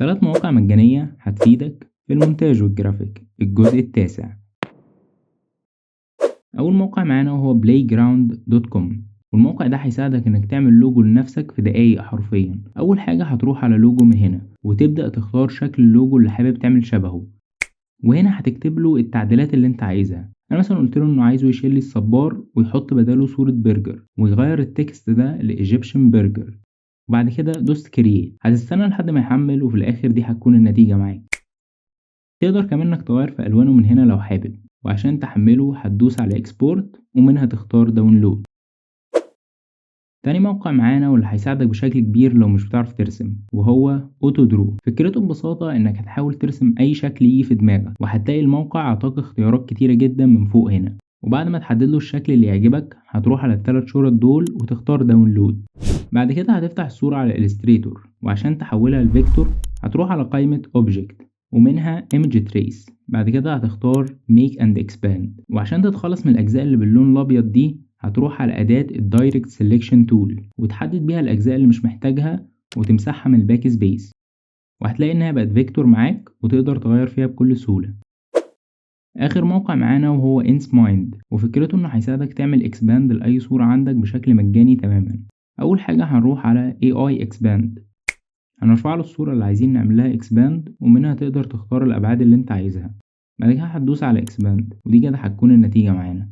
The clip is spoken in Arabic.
3 مواقع مجانية هتفيدك في المونتاج والجرافيك. الجزء التاسع. أول موقع معانا وهو playground.com، والموقع ده هيساعدك إنك تعمل لوجو لنفسك في دقايق حرفيا. أول حاجة هتروح على لوجو من هنا وتبدأ تختار شكل اللوجو اللي حابب تعمل شبهه، وهنا هتكتب له التعديلات اللي انت عايزها. انا مثلا قلت له انه عايزه يشيل لي الصبار ويحط بداله صورة برجر ويغير التكست ده لإيجيبشن برجر، وبعد كده دوست كرييت. هتستنى لحد ما يحمل وفي الاخر دي هتكون النتيجة معاك. تقدر كمان انك تغير في الوانه من هنا لو حابب، وعشان تحمله هتدوس على اكسبورت ومنها تختار داونلود. تاني موقع معانا واللي هيساعدك بشكل كبير لو مش بتعرف ترسم وهو اوتو درو. فكرته ببساطة انك هتحاول ترسم اي شكل يجي في دماغك، وهتلاقي الموقع عطاك اختيارات كتيرة جدا من فوق هنا، وبعد ما تحدد له الشكل اللي يعجبك هتروح على ال3 شرط دول وتختار داونلود. بعد كده هتفتح الصورة على الستريتور، وعشان تحولها لفيكتور هتروح على قائمة اوبجكت ومنها image trace. بعد كده هتختار make and expand، وعشان تتخلص من الأجزاء اللي باللون الأبيض دي هتروح على أداة الدايركت سيلكشن تول وتحدد بيها الأجزاء اللي مش محتاجها وتمسحها من الباك سبيس، وهتلاقي إنها بقت فيكتور معاك وتقدر تغير فيها بكل سهولة. آخر موقع معانا وهو InSmind، وفكرته إنه هيساعدك تعمل إكسباند لأي صورة عندك بشكل مجاني تماما. أول حاجة هنروح على AI Expand، هنرفع له الصورة اللي عايزين نعملها إكسباند ومنها تقدر تختار الأبعاد اللي أنت عايزها. بعد كده هتدوس على إكسباند ودي كده هتكون النتيجة معانا.